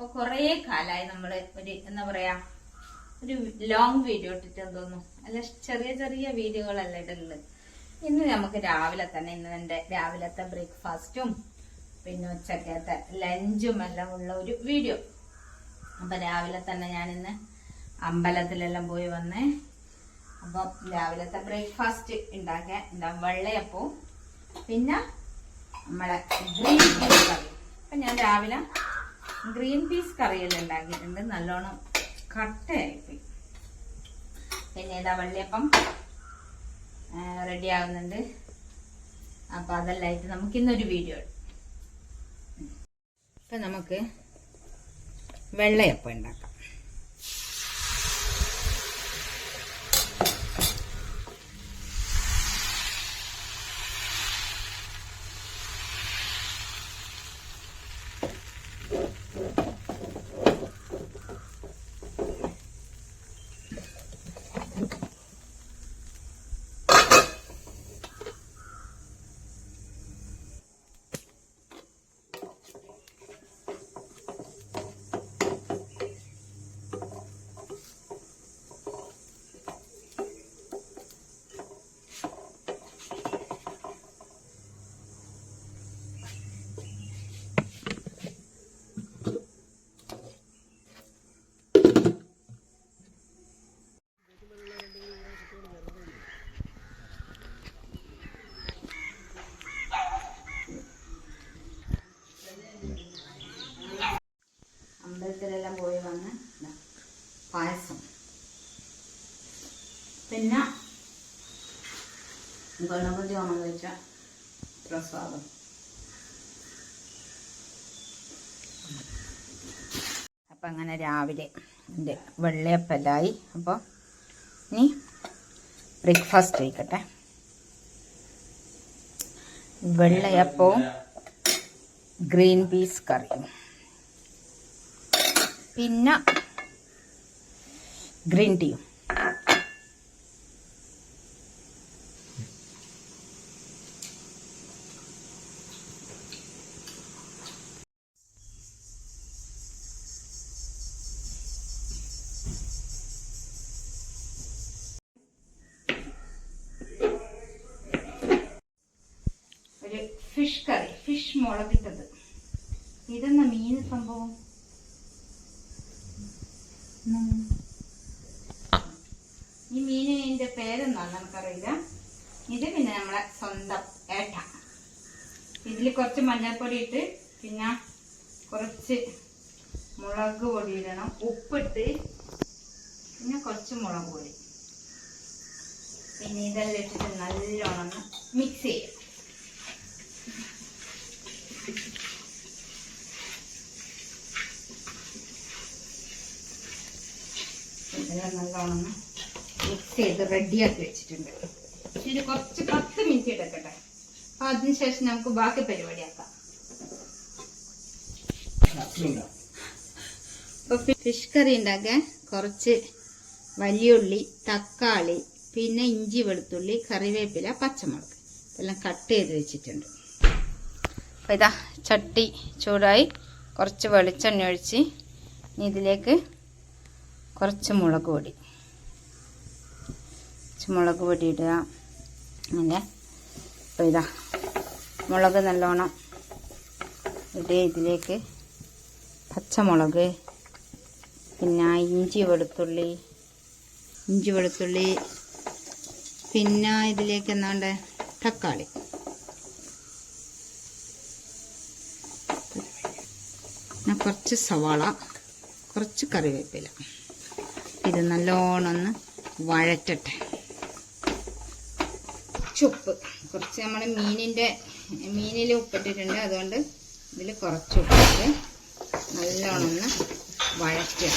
അപ്പോൾ കുറേ കാലമായി നമ്മൾ ഒരു എന്താ പറയാ ഒരു ലോങ് വീഡിയോ ഇട്ടിട്ടെന്ന് തോന്നുന്നു. അല്ല ചെറിയ ചെറിയ വീഡിയോകളല്ല ഇടലുള്ളത്. ഇന്ന് നമുക്ക് രാവിലെ തന്നെ എൻ്റെ രാവിലത്തെ ബ്രേക്ക്ഫാസ്റ്റും പിന്നെ ഉച്ചക്കത്തെ ലഞ്ചും എല്ലാം ഉള്ള ഒരു വീഡിയോ. അപ്പം രാവിലെ തന്നെ ഞാനിന്ന് അമ്പലത്തിലെല്ലാം പോയി വന്നേ. അപ്പം രാവിലത്തെ ബ്രേക്ക്ഫാസ്റ്റ് ഉണ്ടാക്കാൻ വെള്ളയപ്പവും പിന്നെ നമ്മളെ ഗ്രീൻ പീസ് കറി. അപ്പം ഞാൻ രാവിലെ ഗ്രീൻ പീസ് കറിയെല്ലാം ഉണ്ടാക്കിയിട്ടുണ്ട്. നല്ലോണം കട്ടയായിപ്പോയി. പിന്നെ ഇതാ വെള്ളയപ്പം റെഡി ആകുന്നുണ്ട്. അപ്പം അതെല്ലാമായിട്ട് നമുക്കിന്നൊരു വീഡിയോ. ഇപ്പം നമുക്ക് വെള്ളയപ്പം ഉണ്ടാക്കാം. അമ്പലത്തിലെല്ലാം പോയി വന്ന് പായസം, പിന്നെ ഗണപതി ഹോമം കഴിച്ച പ്രസാദം. അപ്പം അങ്ങനെ രാവിലെ എൻ്റെ വെള്ളയപ്പലായി. അപ്പോൾ ഇനി ബ്രേക്ക്ഫാസ്റ്റ് കഴിക്കട്ടെ. വെള്ളയപ്പവും ഗ്രീൻ പീസ് കറിയും പിന്നെ ഗ്രീൻ ടീയും. ഒരു ഫിഷ് കറി, ഫിഷ് മുളകിട്ടത്. ഇതെന്നാ മീൻ സംഭവം? ഈ മീനിന്റെ പേരെന്നാന്ന് നമുക്കറിയില്ല. ഇത് പിന്നെ നമ്മളെ സ്വന്തം ഏട്ട. ഇതിൽ കുറച്ച് മഞ്ഞൾപ്പൊടി ഇട്ട് പിന്നെ കുറച്ച് മുളക് പൊടി ഇടണം, ഉപ്പിട്ട് പിന്നെ കുറച്ച് മുളക് പൊടി, പിന്നെ ഇതെല്ലാം ഇട്ടിട്ട് നല്ലോണം മിക്സ് ചെയ്യും. ഇതെല്ലാം നല്ലോണം മിക്സ് ചെയ്ത് റെഡിയാക്കി വെച്ചിട്ടുണ്ട്. ഇത് കുറച്ച് 10 മിനിറ്റ് എടുക്കട്ടെ. അപ്പൊ അതിനുശേഷം നമുക്ക് ബാക്കി പരിപാടിയാക്കാം. ഇപ്പൊ ഫിഷ് കറി ഉണ്ടാക്കാൻ കുറച്ച് വലിയുള്ളി, തക്കാളി, പിന്നെ ഇഞ്ചി, വെളുത്തുള്ളി, കറിവേപ്പില, പച്ചമുളക് ഇതെല്ലാം കട്ട് ചെയ്ത് വെച്ചിട്ടുണ്ട്. അപ്പൊ ഇതാ ചട്ടി ചൂടായി, കുറച്ച് വെളിച്ചെണ്ണ ഒഴിച്ച് ഇതിലേക്ക് കുറച്ച് മുളക് പൊടി ഇടുക. അങ്ങനെ അപ്പോൾ ഇതാ മുളക് നല്ലോണം ഇടുക. ഇതിലേക്ക് പച്ചമുളക്, പിന്നെ ഇഞ്ചി വെളുത്തുള്ളി, പിന്നെ ഇതിലേക്ക് എന്നാണ്ട് തക്കാളി, പിന്നെ കുറച്ച് സവാള, കുറച്ച് കറിവേപ്പില. ഇത് നല്ലോണം ഒന്ന് വഴറ്റട്ടെ. ഉപ്പ് കുറച്ച് നമ്മൾ മീനിൽ ഉപ്പിട്ടിട്ടുണ്ട്, അതുകൊണ്ട് ഇതിൽ കുറച്ച് ഉപ്പിട്ട് നല്ലോണം ഒന്ന് വഴറ്റുക.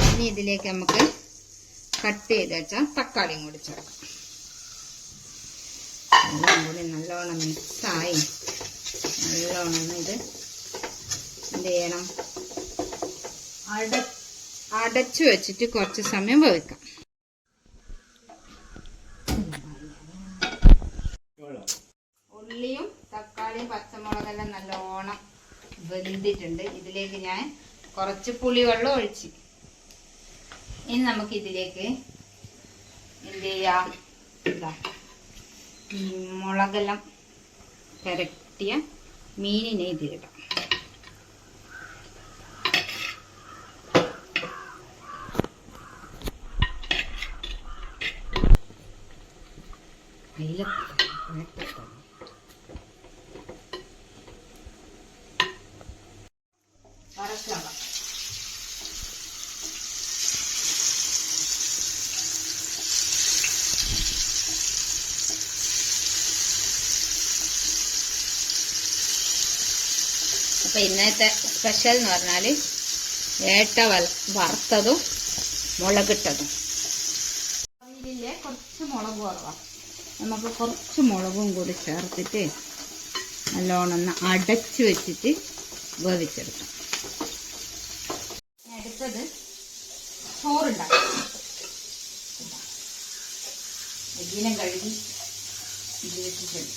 ഇനി ഇതിലേക്ക് നമുക്ക് കട്ട് ചെയ്ത് വെച്ചാൽ തക്കാളിയും കൂടി ചേർക്കാം. എല്ലാം കൂടി നല്ലോണം മിക്സായി നല്ലോണം ഇത് എന്ത് ചെയ്യണം, അടച്ചു വെച്ചിട്ട് കുറച്ച് സമയം വേവിക്കാം. ഉള്ളിയും തക്കാളിയും പച്ചമുളകെല്ലാം നല്ലോണം വെന്തിട്ടുണ്ട്. ഇതിലേക്ക് ഞാൻ കുറച്ച് പുളിവെള്ളം ഒഴിച്ച്. ഇനി നമുക്ക് ഇതിലേക്ക് എന്ത് ചെയ്യാം, മുളകെല്ലാം പുരട്ടിയ മീനിനെ ഇതിലിടാം. വറക്കാം. അപ്പൊ ഇന്നത്തെ സ്പെഷ്യൽ എന്ന് പറഞ്ഞാല് ഏട്ട വറുത്തതും മുളകിട്ടതും. ഇതിലെ കുറച്ച് മുളക് കുറവാണ്. നമുക്ക് കുറച്ച് മുളകും കൂടി ചേർത്തിട്ട് നല്ലോണം ഒന്ന് അടച്ചു വെച്ചിട്ട് വേവിച്ചെടുക്കാം. അടുത്തത് ചോറുണ്ടാക്കാം. ഇതിനെ കഴുകി ഇത് വെച്ചിട്ടുണ്ട്.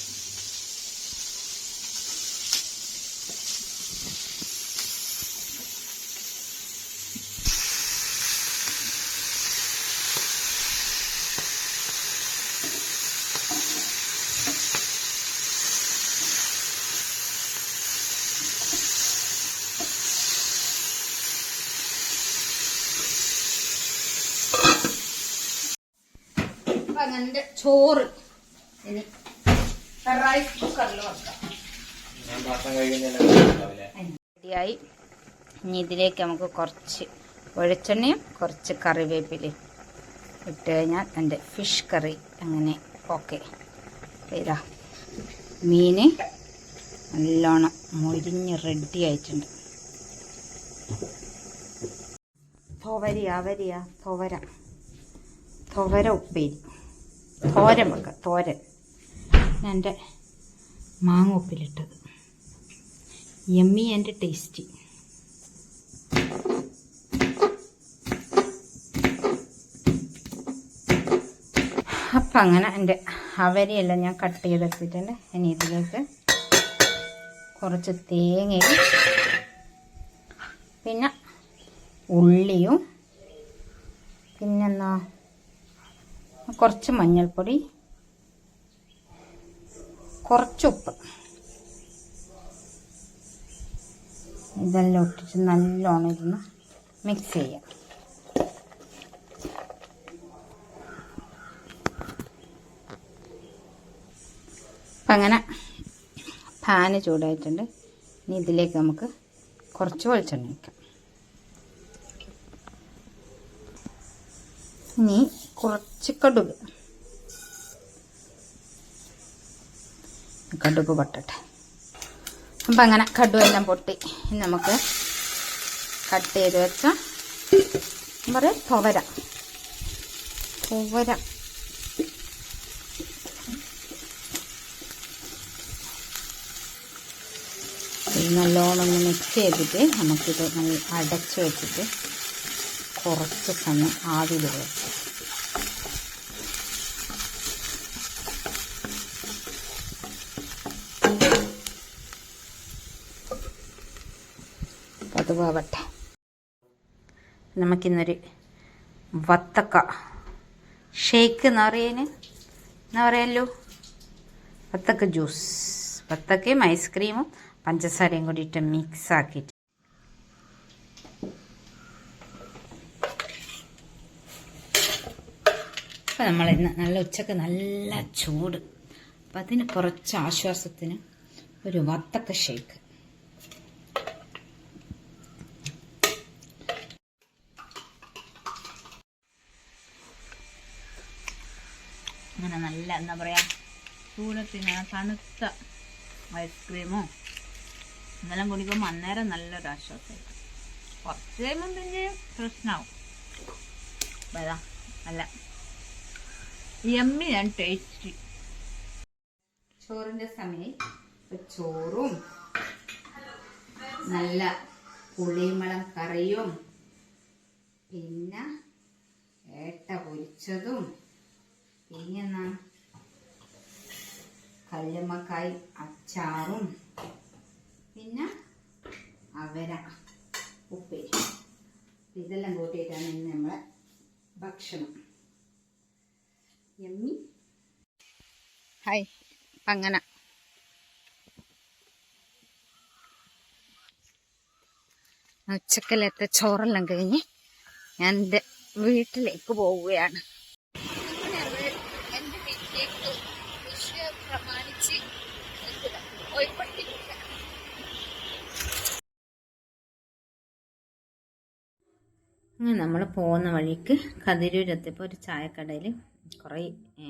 അങ്ങനെ ചോറ് ഇനി റൈസ് കുക്കറിൽ വെക്കാം. റെഡിയായി. ഇനി ഇതിലേക്ക് നമുക്ക് കുറച്ച് വെളിച്ചെണ്ണയും കുറച്ച് കറിവേപ്പിലയും ഇട്ട് കഴിഞ്ഞാൽ എൻ്റെ ഫിഷ് കറി അങ്ങനെ ഓക്കെ. ഇതാ മീൻ നല്ലോണം മൊരിഞ്ഞ് റെഡി ആയിട്ടുണ്ട്. തുവര ഉപ്പേരി, തോരൻ വെക്കാം. തോരൻ എൻ്റെ മാങ്ങ ഉപ്പിലിട്ടത് യമ്മി ആൻഡ് ടേസ്റ്റി. അപ്പം അങ്ങനെ എൻ്റെ അവരെയെല്ലാം ഞാൻ കട്ട് ചെയ്തെടുത്തിട്ടുണ്ട്. ഇനി ഇതിലേക്ക് കുറച്ച് തേങ്ങയും പിന്നെ ഉള്ളിയും പിന്നെന്നാ കുറച്ച് മഞ്ഞൾപ്പൊടി, കുറച്ച് ഉപ്പ്, ഇതെല്ലാം ഇട്ടിട്ട് നല്ലോണം ഇരുന്ന് മിക്സ് ചെയ്യാം. അപ്പം അങ്ങനെ പാന് ചൂടായിട്ടുണ്ട്. ഇനി ഇതിലേക്ക് നമുക്ക് കുറച്ച് വെളിച്ചെണ്ണ വയ്ക്കാം. ഇനി കുറച്ച് കടുക് പൊട്ടട്ടെ. അപ്പം അങ്ങനെ കടുക് എല്ലാം പൊട്ടി നമുക്ക് കട്ട് ചെയ്ത് വെച്ച തുവര നല്ലോണം ഒന്ന് മിക്സ് ചെയ്തിട്ട് നമുക്കിത് അടച്ച് വെച്ചിട്ട് കുറച്ച് സമയം ആവിയിൽ വെച്ച് അത് പോവട്ടെ. നമുക്കിന്നൊരു വത്തക്ക ഷേക്ക് എന്നാ പറയല്ലോ, വത്തക്ക ജ്യൂസ്. വത്തക്കയും ഐസ്ക്രീമും പഞ്ചസാരയും കൂടിയിട്ട് മിക്സ് ആക്കിയിട്ട് അപ്പം നമ്മളിന്ന് നല്ല ഉച്ചക്ക് നല്ല ചൂട്, അപ്പം അതിന് കുറച്ച് ആശ്വാസത്തിന് ഒരു വത്തക്ക ഷേക്ക്. അങ്ങനെ നല്ല എന്താ പറയുക ചൂടത്തിന് തണുത്ത ഐസ്ക്രീമോ ഇന്നെല്ലാം കുടിക്കുമ്പോൾ അന്നേരം നല്ലൊരു ആശ്വാസമായിരിക്കും. കുറച്ച് കഴിയുമ്പോൾ പിന്നെ പ്രശ്നമാവും. അതാ നല്ല യമ്മി ആൻഡ് ടേസ്റ്റി. ചോറിൻ്റെ സമയം ചോറും നല്ല പുളിമളം കറിയും പിന്നെ ഏട്ട പൊരിച്ചതും പിന്നെ കല്ലുമ്മക്കായ് അച്ചാറും പിന്നെ അവര ഉപ്പേരി. ഇതെല്ലാം കൂട്ടിയിട്ടാണ് ഇന്ന് നമ്മളെ ഭക്ഷണം. യമ്മി. ഹായ്. അങ്ങനെ ഉച്ചക്കലത്തെ ചോറെല്ലാം കഴിഞ്ഞ് ഞാൻ എൻ്റെ വീട്ടിലേക്ക് പോവുകയാണ്. എൻ്റെ വീട്ടിലേക്ക് വിഷു പ്രമാണിച്ച് പോയിക്കൊണ്ടിരിക്കുക. അങ്ങനെ നമ്മൾ പോകുന്ന വഴിക്ക് കതിരൂരെത്തിയപ്പോൾ ഒരു ചായക്കടയിൽ കുറേ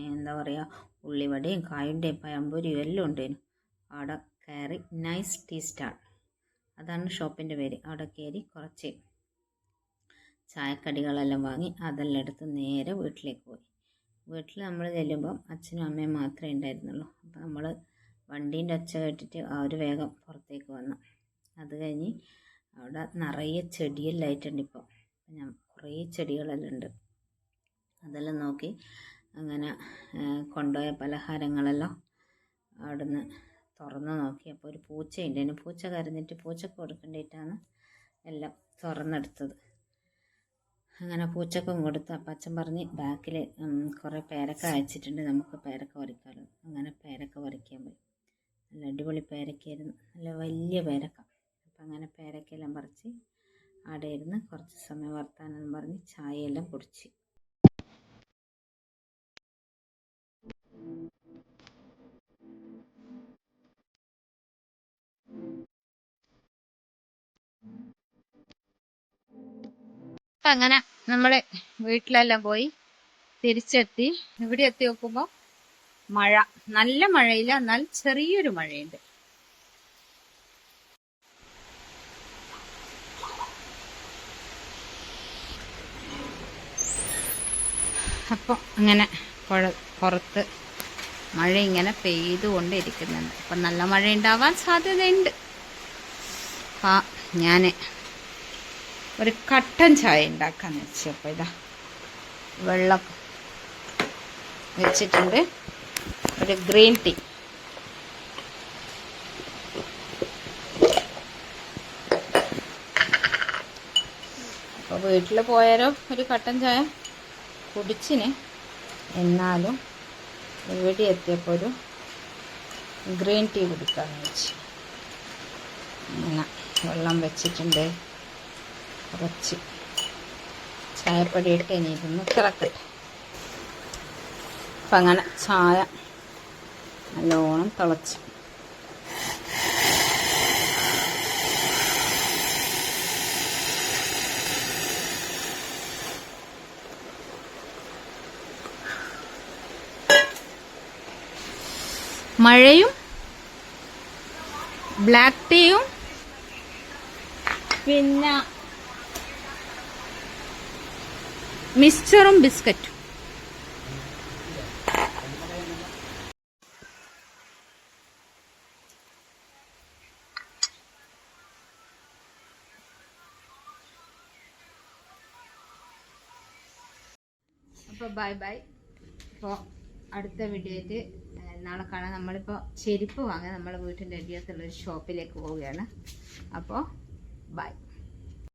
എന്താ പറയുക ഉള്ളിവടയും കായുണ്ടയും പഴംപൊരിയും എല്ലാം ഉണ്ടായിരുന്നു. അവിടെ കയറി നൈസ് ടീ സ്റ്റാൾ, അതാണ് ഷോപ്പിൻ്റെ പേര്. അവിടെ കയറി കുറച്ച് ചായക്കടികളെല്ലാം വാങ്ങി അതെല്ലാം എടുത്ത് നേരെ വീട്ടിലേക്ക് പോയി. വീട്ടിൽ നമ്മൾ ചെല്ലുമ്പം അച്ഛനും അമ്മയും മാത്രമേ ഉണ്ടായിരുന്നുള്ളൂ. അപ്പോൾ നമ്മൾ വണ്ടീൻ്റെ ഒച്ച കേട്ടിട്ട് അവർ വേഗം പുറത്തേക്ക് വന്നു. അത് കഴിഞ്ഞ് അവിടെ നിറയെ ചെടിയെല്ലാം ആയിട്ടുണ്ട്. ഇപ്പോൾ ഞാൻ കുറേ ചെടികളെല്ലാം ഉണ്ട്. അതെല്ലാം നോക്കി അങ്ങനെ കൊണ്ടുപോയ പലഹാരങ്ങളെല്ലാം അവിടുന്ന് തുറന്ന് നോക്കി. അപ്പോൾ ഒരു പൂച്ചയുണ്ട്. അതിന് പൂച്ച കരഞ്ഞിട്ട് പൂച്ചക്ക് കൊടുക്കേണ്ടിയിട്ടാണ് എല്ലാം തുറന്നെടുത്തത്. അങ്ങനെ പൂച്ചക്കും കൊടുത്ത്. അപ്പം അച്ഛൻ പറഞ്ഞ് ബാക്കിൽ കുറേ പേരക്ക അയച്ചിട്ടുണ്ട്, നമുക്ക് പേരക്ക പറിക്കാമല്ലോ. അങ്ങനെ പേരക്ക പറിക്കാൻ പോയി. നല്ല അടിപൊളി പേരക്കയായിരുന്നു, നല്ല വലിയ പേരക്ക. അപ്പം അങ്ങനെ പേരക്കയെല്ലാം പറിച്ച് അവിടെ ഇരുന്ന് കുറച്ച് സമയം വർത്താനം പറഞ്ഞ് ചായയെല്ലാം കുടിച്ച്. അപ്പം അങ്ങനെ നമ്മൾ വീട്ടിലെല്ലാം പോയി തിരിച്ചെത്തി. ഇവിടെ എത്തി നോക്കുമ്പോൾ മഴ, നല്ല മഴയില്ല, എന്നാൽ ചെറിയൊരു മഴയുണ്ട്. അപ്പോൾ അങ്ങനെ പുറത്ത് മഴ ഇങ്ങനെ പെയ്തുകൊണ്ടിരിക്കുന്നുണ്ട്. അപ്പം നല്ല മഴ ഉണ്ടാവാൻ സാധ്യതയുണ്ട്. അപ്പം ഞാൻ ഒരു കട്ടൻ ചായ ഉണ്ടാക്കാന്ന് വെച്ചു. അപ്പോൾ ഇതാ വെള്ളം വെച്ചിട്ടുണ്ട്, ഒരു ഗ്രീൻ ടീ. അപ്പോൾ വീട്ടിൽ പോയാലോ ഒരു കട്ടൻ ചായ കുടിച്ചിന്, എന്നാലും ഇവിടെ എത്തിയപ്പോൾ ഒരു ഗ്രീൻ ടീ കുടിക്കാമെന്ന് വെച്ചു. അങ്ങനെ വെള്ളം വെച്ചിട്ടുണ്ട്, കുറച്ച് ചായപ്പൊടി ഇട്ട് ഇനി ഇതൊന്ന് തിളക്കട്ടെ. അപ്പം അങ്ങനെ ചായ നല്ലോണം തിളച്ച്. മഴയും ബ്ലാക്ക് ടീയും പിന്നെ മിക്സ്ചറും ബിസ്ക്കറ്റും. അപ്പോൾ ബൈ ബൈ. ഇപ്പോൾ അടുത്ത വീഡിയോയിൽ നാളെ കാണാൻ. നമ്മളിപ്പോൾ ചെരുപ്പ് വാങ്ങാൻ നമ്മളെ വീട്ടിൻ്റെ അടിയത്തുള്ളൊരു ഷോപ്പിലേക്ക് പോവുകയാണ്. അപ്പോൾ ബൈ.